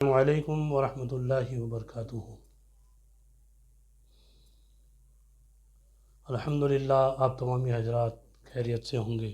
السلام علیکم ورحمۃ اللہ وبرکاتہ۔ الحمدللہ آپ تمامی حضرات خیریت سے ہوں گے۔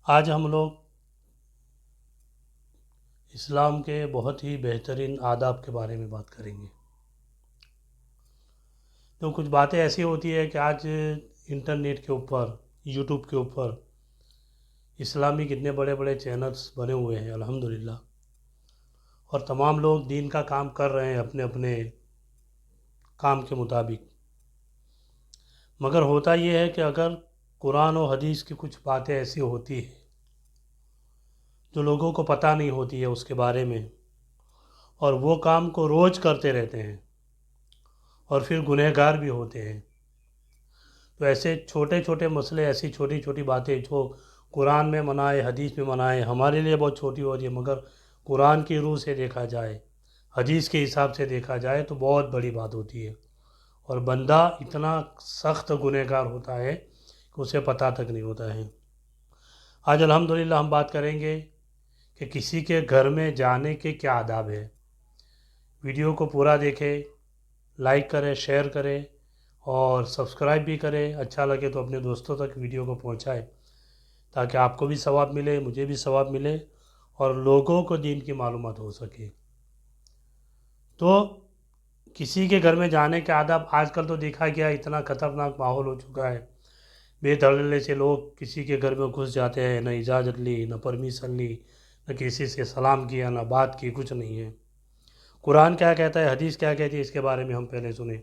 آج ہم لوگ اسلام کے بہت ہی بہترین آداب کے بارے میں بات کریں گے۔ تو کچھ باتیں ایسی ہوتی ہے کہ آج انٹرنیٹ کے اوپر، یوٹیوب کے اوپر اسلامی کتنے بڑے بڑے چینلز بنے ہوئے ہیں الحمدللہ، اور تمام لوگ دین کا کام کر رہے ہیں اپنے اپنے کام کے مطابق۔ مگر ہوتا یہ ہے کہ اگر قرآن و حدیث کی کچھ باتیں ایسی ہوتی ہیں جو لوگوں کو پتہ نہیں ہوتی ہے اس کے بارے میں، اور وہ کام کو روز کرتے رہتے ہیں اور پھر گنہگار بھی ہوتے ہیں، تو ایسے چھوٹے چھوٹے مسئلے، ایسی چھوٹی چھوٹی باتیں جو قرآن میں منع ہے، حدیث میں منع ہے، ہمارے لیے بہت چھوٹی ہوتی ہے، مگر قرآن کی روح سے دیکھا جائے، حدیث کے حساب سے دیکھا جائے تو بہت بڑی بات ہوتی ہے، اور بندہ اتنا سخت گنہگار ہوتا ہے کہ اسے پتہ تک نہیں ہوتا ہے۔ آج الحمدللہ ہم بات کریں گے کہ کسی کے گھر میں جانے کے کیا آداب ہے۔ ویڈیو کو پورا دیکھیں، لائک کریں، شیئر کریں اور سبسکرائب بھی کریں، اچھا لگے تو اپنے دوستوں تک ویڈیو کو پہنچائیں تاکہ آپ کو بھی ثواب ملے، مجھے بھی ثواب ملے اور لوگوں کو دین کی معلومات ہو سکے۔ تو کسی کے گھر میں جانے کے آداب آج کل تو دیکھا گیا اتنا خطرناک ماحول ہو چکا ہے، بے دھڑلے سے لوگ کسی کے گھر میں گھس جاتے ہیں، نہ اجازت لی، نہ پرمیشن لی، نہ کسی سے سلام کیا، نہ بات کی، کچھ نہیں ہے۔ قرآن کیا کہتا ہے، حدیث کیا کہتی ہے، اس کے بارے میں ہم پہلے سنیں۔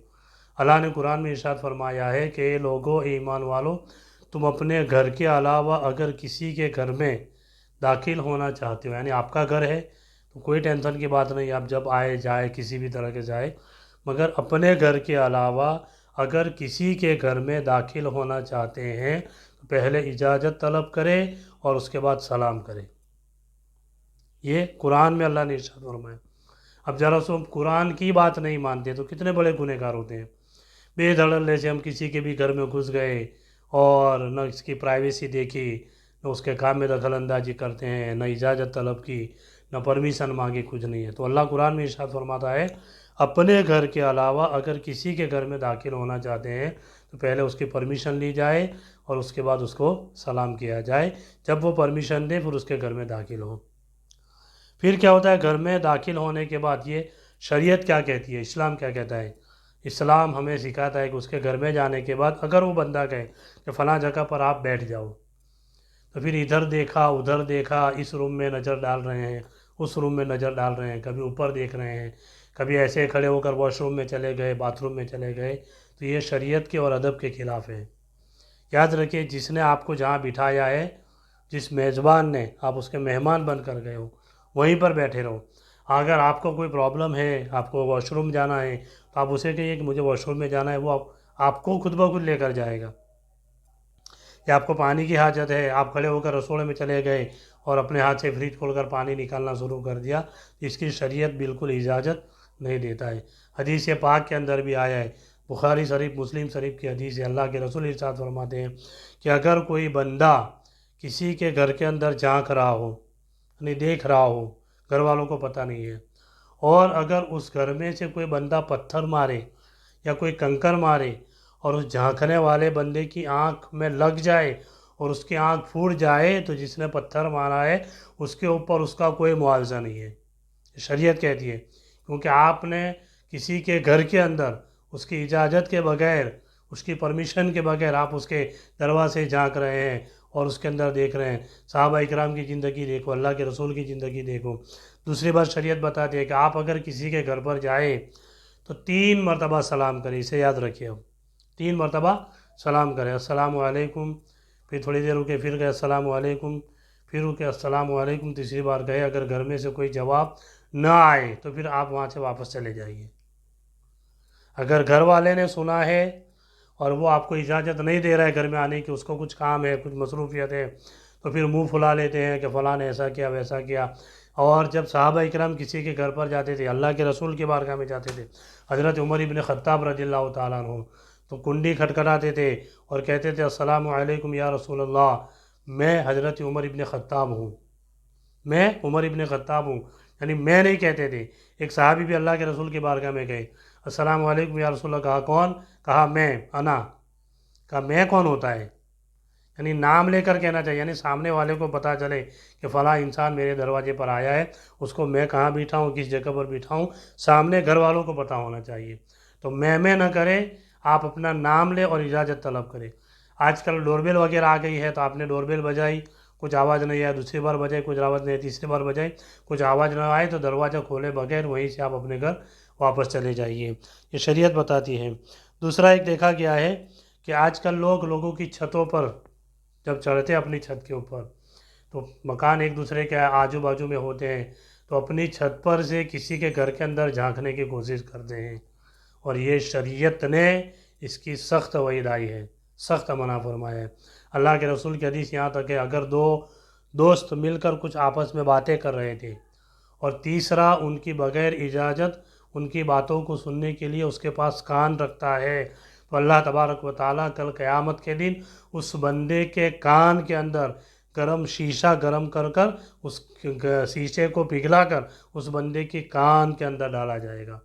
اللہ نے قرآن میں ارشاد فرمایا ہے کہ اے لوگو، اے ایمان والو، تم اپنے گھر کے علاوہ اگر کسی کے گھر میں داخل ہونا چاہتے ہو، یعنی آپ کا گھر ہے تو کوئی ٹینشن کی بات نہیں، آپ جب آئے جائے کسی بھی طرح کے جائے، مگر اپنے گھر کے علاوہ اگر کسی کے گھر میں داخل ہونا چاہتے ہیں تو پہلے اجازت طلب کرے اور اس کے بعد سلام کرے۔ یہ قرآن میں اللہ نے ارشاد فرمایا۔ اب ذرا سو قرآن کی بات نہیں مانتے تو کتنے بڑے گنہگار ہوتے ہیں۔ بے دھڑلے سے ہم کسی کے بھی گھر میں گھس گئے اور نہ اس کی پرائیویسی دیکھی، نہ اس کے کام میں دخل اندازی کرتے ہیں، نہ اجازت طلب کی، نہ پرمیشن مانگی، کچھ نہیں ہے۔ تو اللہ قرآن میں ارشاد فرماتا ہے اپنے گھر کے علاوہ اگر کسی کے گھر میں داخل ہونا چاہتے ہیں تو پہلے اس کی پرمیشن لی جائے اور اس کے بعد اس کو سلام کیا جائے، جب وہ پرمیشن دے پھر اس کے گھر میں داخل ہو۔ پھر کیا ہوتا ہے، گھر میں داخل ہونے کے بعد یہ شریعت کیا کہتی ہے، اسلام کیا کہتا ہے۔ اسلام ہمیں سکھاتا ہے کہ اس کے گھر میں جانے کے بعد اگر وہ بندہ کہے کہ فلاں جگہ پر آپ بیٹھ جاؤ، تو پھر ادھر دیکھا ادھر دیکھا، اس روم میں نظر ڈال رہے ہیں، اس روم میں نظر ڈال رہے ہیں، کبھی اوپر دیکھ رہے ہیں، کبھی ایسے کھڑے ہو کر واش روم میں چلے گئے، باتھ روم میں چلے گئے، تو یہ شریعت کے اور ادب کے خلاف ہے۔ یاد رکھیں، جس نے آپ کو جہاں بٹھایا ہے، جس میزبان نے، آپ اس کے مہمان بن کر گئے ہو، وہیں پر بیٹھے رہو۔ اگر آپ کو کوئی پرابلم ہے، آپ کو واش روم جانا ہے، تو آپ اسے کہیے کہ مجھے واش روم میں جانا ہے، وہ آپ کو خود بخود لے کر جائے گا۔ یا آپ کو پانی کی حاجت ہے، آپ کھڑے ہو کر رسوڑے میں چلے گئے اور اپنے ہاتھ سے فریج کھول کر پانی نکالنا شروع کر دیا، اس کی شریعت بالکل اجازت نہیں دیتا ہے۔ حدیث پاک کے اندر بھی آیا ہے، بخاری شریف، مسلم شریف کی حدیث ہے، اللہ کے رسول ارشاد فرماتے ہیں کہ اگر کوئی بندہ کسی کے گھر کے اندر جھانک رہا ہو، یعنی دیکھ رہا ہو، گھر والوں کو پتہ نہیں ہے، اور اگر اس گھر میں سے کوئی بندہ پتھر مارے یا کوئی کنکر مارے اور اس جھانکنے والے بندے کی آنکھ میں لگ جائے اور اس کی آنکھ پھوٹ جائے تو جس نے پتھر مارا ہے اس کے اوپر اس کا کوئی معاوضہ نہیں ہے، شریعت کہتی ہے، کیونکہ آپ نے کسی کے گھر کے اندر اس کی اجازت کے بغیر، اس کی پرمیشن کے بغیر آپ اس کے دروازے جھانک رہے ہیں اور اس کے اندر دیکھ رہے ہیں۔ صحابہ اکرام کی زندگی دیکھو، اللہ کے رسول کی زندگی دیکھو۔ دوسری بات شریعت بتاتی ہے کہ آپ اگر کسی کے گھر پر جائیں تو 3 مرتبہ سلام کریں، اسے یاد رکھیے، 3 مرتبہ سلام کریں، السلام علیکم، پھر تھوڑی دیر رکے، پھر کہے السلام علیکم، پھر رکے السلام علیکم، تیسری بار کہے، اگر گھر میں سے کوئی جواب نہ آئے تو پھر آپ وہاں سے واپس چلے جائیے۔ اگر گھر والے نے سنا ہے اور وہ آپ کو اجازت نہیں دے رہا ہے گھر میں آنے کی، اس کو کچھ کام ہے، کچھ مصروفیت ہے، تو پھر منہ پھلا لیتے ہیں کہ فلاں نے ایسا کیا ویسا کیا۔ اور جب صحابہ اکرام کسی کے گھر پر جاتے تھے، اللہ کے رسول کی بارگاہ میں جاتے تھے، حضرت عمر ابن خطاب رضی اللہ تعالیٰ عنہ، تو کنڈی کھٹکھٹاتے تھے اور کہتے تھے السلام علیکم یا رسول اللہ، میں حضرت عمر ابن خطاب ہوں۔ میں عمر ابن خطاب ہوں، یعنی میں نہیں کہتے تھے۔ ایک صحابی بھی اللہ کے رسول کی بارگاہ میں گئے، السلام علیکم یا رسول اللہ، کہا کون؟ کہا میں، انا۔ کہا میں کون ہوتا ہے؟ یعنی نام لے کر کہنا چاہیے، یعنی سامنے والے کو پتہ چلے کہ فلاں انسان میرے دروازے پر آیا ہے، اس کو میں کہاں بیٹھا ہوں، کس جگہ پر بیٹھا ہوں، سامنے گھر والوں کو پتہ ہونا چاہیے۔ تو میں نہ کرے، آپ اپنا نام لے اور اجازت طلب کرے۔ آج کل ڈور بیل وغیرہ آ گئی ہے، تو آپ نے ڈور بیل بجائی، کچھ آواز نہیں آئی، دوسری بار بجائی، کچھ آواز نہیں آئی، تیسری بار بجائی، کچھ آواز نہ آئے تو دروازہ کھولے بغیر وہیں سے آپ اپنے گھر واپس چلے جائیے، یہ شریعت بتاتی ہے۔ دوسرا ایک دیکھا گیا ہے کہ آج کل لوگوں کی چھتوں پر جب چڑھتے ہیں، اپنی چھت کے اوپر، تو مکان ایک دوسرے کے آجو باجو میں ہوتے ہیں، تو اپنی چھت پر سے کسی کے گھر کے اندر جھانکنے کی کوشش کرتے ہیں، اور یہ شریعت نے اس کی سخت وعید آئی ہے، سخت منع فرمایا ہے۔ اللہ کے رسول کی حدیث یہاں تک ہے، اگر دو دوست مل کر کچھ آپس میں باتیں کر رہے تھے اور تیسرا ان کی بغیر اجازت ان کی باتوں کو سننے کے لیے اس کے پاس کان رکھتا ہے، تو اللہ تبارک و تعالیٰ کل قیامت کے دن اس بندے کے کان کے اندر گرم شیشہ گرم کر کر اس شیشے کو پگھلا کر اس بندے کی کان کے اندر ڈالا جائے گا۔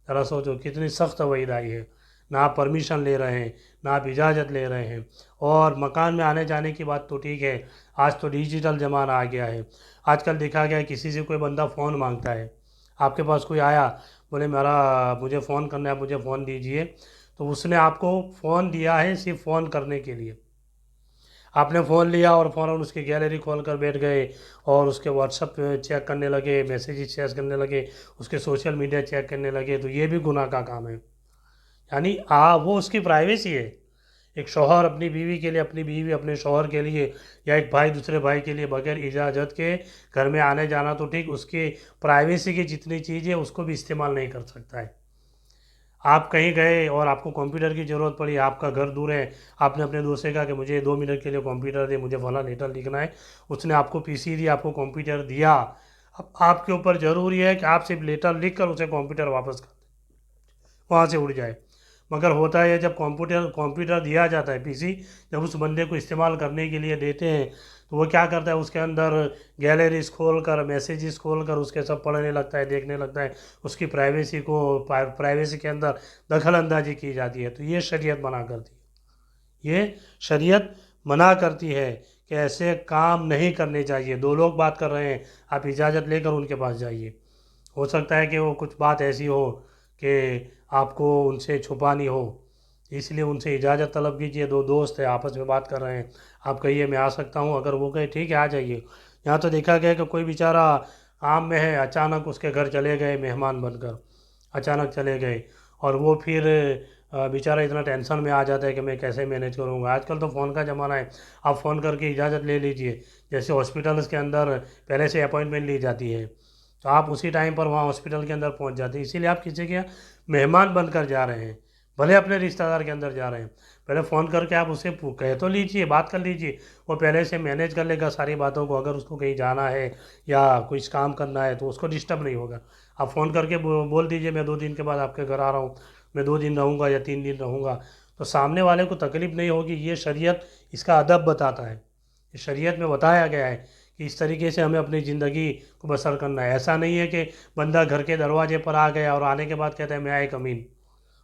ذرا سوچو کتنی سخت وعید آئی ہے۔ نہ آپ پرمیشن لے رہے ہیں، نہ آپ اجازت لے رہے ہیں، اور مکان میں آنے جانے کی بات تو ٹھیک ہے، آج تو ڈیجیٹل زمانہ آ گیا ہے۔ آج کل دیکھا گیا ہے کسی سے کوئی بندہ فون مانگتا ہے، آپ کے پاس کوئی آیا بولے مجھے فون کرنا ہے، آپ مجھے فون دیجئے، تو اس نے آپ کو فون دیا ہے صرف فون کرنے کے لیے۔ آپ نے فون لیا اور فوراً اس کی گیلری کھول کر بیٹھ گئے اور اس کے واٹس اپ چیک کرنے لگے، میسیجز چیک کرنے لگے، اس کے سوشل میڈیا چیک کرنے لگے، تو یہ بھی گناہ کا کام ہے۔ یعنی وہ اس کی پرائیویسی ہے۔ ایک شوہر اپنی بیوی کے لیے، اپنی بیوی اپنے شوہر کے لیے، یا ایک بھائی دوسرے بھائی کے لیے بغیر اجازت کے گھر میں آنے جانا تو ٹھیک، اس کی پرائیویسی کی جتنی چیزیں اس کو بھی استعمال نہیں کر سکتا ہے۔ آپ کہیں گئے اور آپ کو کمپیوٹر کی ضرورت پڑی، آپ کا گھر دور ہے، آپ نے اپنے دوست سے کہا کہ مجھے 2 منٹ کے لیے کمپیوٹر دے، مجھے فلاں لیٹر لکھنا ہے، اس نے آپ کو پی سی دی، آپ کو کمپیوٹر دیا، اب آپ کے اوپر ضروری ہے کہ آپ صرف لیٹر لکھ کر اسے کمپیوٹر واپس کر دیں، وہاں سے اڑ جائے۔ مگر ہوتا ہے جب کمپیوٹر دیا جاتا ہے، پی سی جب اس بندے کو استعمال کرنے کے لیے دیتے ہیں، تو وہ کیا کرتا ہے، اس کے اندر گیلریز کھول کر، میسیجز کھول کر اس کے سب پڑھنے لگتا ہے، دیکھنے لگتا ہے، اس کی پرائیویسی کے اندر دخل اندازی کی جاتی ہے، تو یہ شریعت منع کرتی ہے۔ یہ شریعت منع کرتی ہے کہ ایسے کام نہیں کرنے چاہیے۔ دو لوگ بات کر رہے ہیں، آپ اجازت لے کر ان کے پاس جائیے۔ ہو سکتا ہے کہ وہ کچھ بات ایسی ہو کہ آپ کو ان سے چھپانی ہو، اس لیے ان سے اجازت طلب کیجئے۔ دو دوست ہیں، آپس میں بات کر رہے ہیں، آپ کہیے میں آ سکتا ہوں، اگر وہ کہے ٹھیک ہے آ جائیے۔ یہاں تو دیکھا گیا کہ کوئی بیچارہ کام میں ہے، اچانک اس کے گھر چلے گئے مہمان بن کر، اچانک چلے گئے، اور وہ پھر بیچارہ اتنا ٹینشن میں آ جاتا ہے کہ میں کیسے مینیج کروں گا۔ آج کل تو فون کا زمانہ ہے، آپ فون کر کے اجازت لے لیجئے، جیسے ہاسپٹلس کے اندر پہلے سے اپوائنٹمنٹ لی جاتی ہے، تو آپ اسی ٹائم پر وہاں ہاسپٹل کے اندر پہنچ جاتے ہیں۔ اسی لیے آپ کسی کے مہمان بن کر جا رہے ہیں، بھلے اپنے رشتہ دار کے اندر جا رہے ہیں، پہلے فون کر کے آپ اسے کہہ تو لیجئے، بات کر لیجئے، وہ پہلے سے مینیج کر لے گا ساری باتوں کو۔ اگر اس کو کہیں جانا ہے یا کچھ کام کرنا ہے تو اس کو ڈسٹرب نہیں ہوگا۔ آپ فون کر کے بول دیجئے میں 2 دن کے بعد آپ کے گھر آ رہا ہوں، میں 2 دن رہوں گا یا 3 دن رہوں گا، تو سامنے والے کو تکلیف نہیں ہوگی۔ یہ شریعت اس کا ادب بتاتا ہے، یہ شریعت میں بتایا گیا ہے کہ اس طریقے سے ہمیں اپنی زندگی کو بسر کرنا ہے۔ ایسا نہیں ہے کہ بندہ گھر کے دروازے پر آ گیا اور آنے کے بعد کہتا ہے میں ایک امین،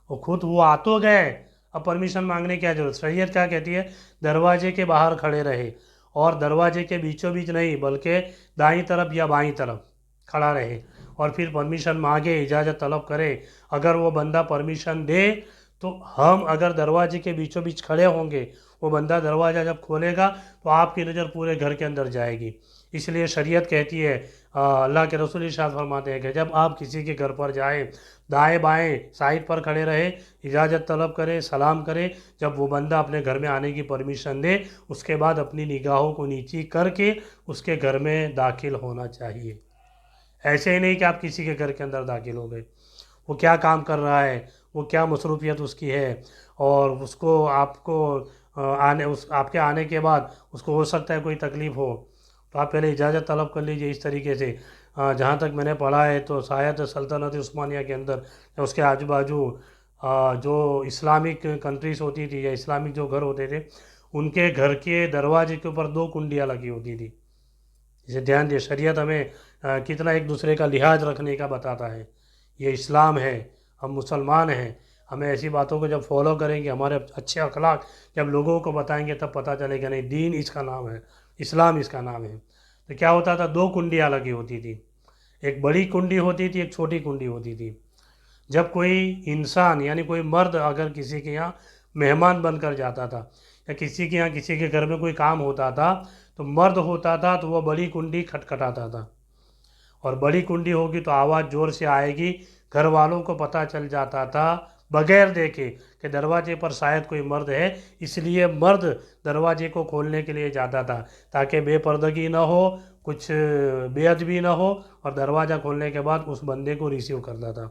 وہ آ تو گئے، اب پرمیشن مانگنے کی کیا ضرورت۔ شریعت کیا کہتی ہے، دروازے کے باہر کھڑے رہے، اور دروازے کے بیچوں بیچ نہیں بلکہ دائیں طرف یا بائیں طرف کھڑا رہے، اور پھر پرمیشن مانگے، اجازت طلب کرے۔ اگر وہ بندہ پرمیشن دے تو ہم اگر دروازے کے بیچوں بیچ کھڑے ہوں گے، وہ بندہ دروازہ جب کھولے گا تو آپ کی نظر پورے گھر کے اندر جائے گی۔ اس لیے شریعت کہتی ہے، اللہ کے رسول ارشاد فرماتے ہیں کہ جب آپ کسی کے گھر پر جائیں، دائیں بائیں سائڈ پر کھڑے رہے، اجازت طلب کرے، سلام کرے، جب وہ بندہ اپنے گھر میں آنے کی پرمیشن دے، اس کے بعد اپنی نگاہوں کو نیچی کر کے اس کے گھر میں داخل ہونا چاہیے۔ ایسے ہی نہیں کہ آپ کسی کے گھر کے اندر داخل ہو گئے، وہ کیا کام کر رہا ہے، وہ کیا مصروفیت اس کی ہے، اور اس کو آپ کے آنے کے بعد اس کو ہو سکتا ہے کوئی تکلیف ہو، تو آپ پہلے اجازت طلب کر لیجئے اس طریقے سے۔ جہاں تک میں نے پڑھا ہے تو شاید سلطنت عثمانیہ کے اندر یا اس کے آجو باجو جو اسلامک کنٹریز ہوتی تھی یا اسلامک جو گھر ہوتے تھے، ان کے گھر کے دروازے کے اوپر 2 کنڈیاں لگی ہوتی تھی، اسے دھیان دے، شریعت ہمیں کتنا ایک دوسرے کا لحاظ رکھنے کا بتاتا ہے. یہ اسلام ہے، ہم مسلمان ہیں. ہمیں ایسی باتوں کو جب فالو کریں گے، ہمارے اچھے اخلاق جب لوگوں کو بتائیں گے، تب پتہ چلے گا نہیں دین اس کا نام ہے، اسلام اس کا نام ہے. تو کیا ہوتا تھا، دو کنڈیاں لگی ہوتی تھی، ایک بڑی کنڈی ہوتی تھی، ایک چھوٹی کنڈی ہوتی تھی. جب کوئی انسان یعنی کوئی مرد اگر کسی کے یہاں مہمان بن کر جاتا تھا، یا کسی کے یہاں کسی کے گھر میں کوئی کام ہوتا تھا، تو مرد ہوتا تھا تو وہ بڑی کنڈی کھٹکھٹاتا تھا. اور بڑی کنڈی ہوگی تو آواز زور سے آئے گی، گھر والوں کو پتہ چل جاتا تھا بغیر دیکھے کہ دروازے پر شاید کوئی مرد ہے. اس لیے مرد دروازے کو کھولنے کے لیے جاتا تھا تاکہ بے پردگی نہ ہو، کچھ بے ادبی نہ ہو، اور دروازہ کھولنے کے بعد اس بندے کو ریسیو کرتا تھا.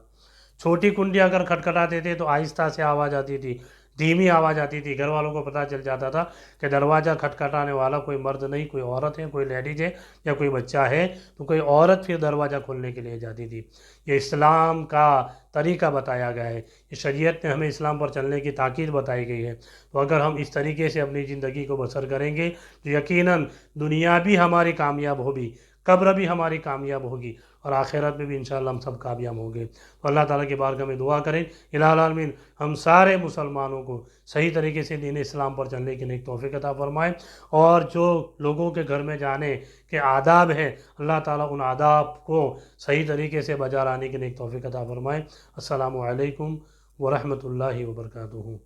چھوٹی کنڈی اگر کھٹکھٹاتے تھے تو آہستہ سے آواز آتی تھی، دھیمی آواز آتی تھی، گھر والوں کو پتہ چل جاتا تھا کہ دروازہ کھٹکھٹانے والا کوئی مرد نہیں، کوئی عورت ہے، کوئی لیڈیز ہے یا کوئی بچہ ہے. تو کوئی عورت پھر دروازہ کھولنے کے لیے جاتی تھی. یہ اسلام کا طریقہ بتایا گیا ہے، یہ شریعت نے ہمیں اسلام پر چلنے کی تاکید بتائی گئی ہے. تو اگر ہم اس طریقے سے اپنی زندگی کو بسر کریں گے تو یقیناً دنیا بھی ہماری کامیاب ہوگی، قبر بھی ہماری کامیاب ہوگی، اور آخرت میں بھی انشاءاللہ ہم سب کامیاب ہوں گے. تو اللہ تعالیٰ کی بارگاہ میں دعا کریں، الہ العالمین ہم سارے مسلمانوں کو صحیح طریقے سے دین اسلام پر چلنے کی نیک توفیق عطا فرمائے. اور جو لوگوں کے گھر میں جانے کے آداب ہیں، اللہ تعالیٰ ان آداب کو صحیح طریقے سے بجا لانے کی نیک توفیق عطا فرمائے. السلام علیکم ورحمۃ اللہ وبرکاتہ.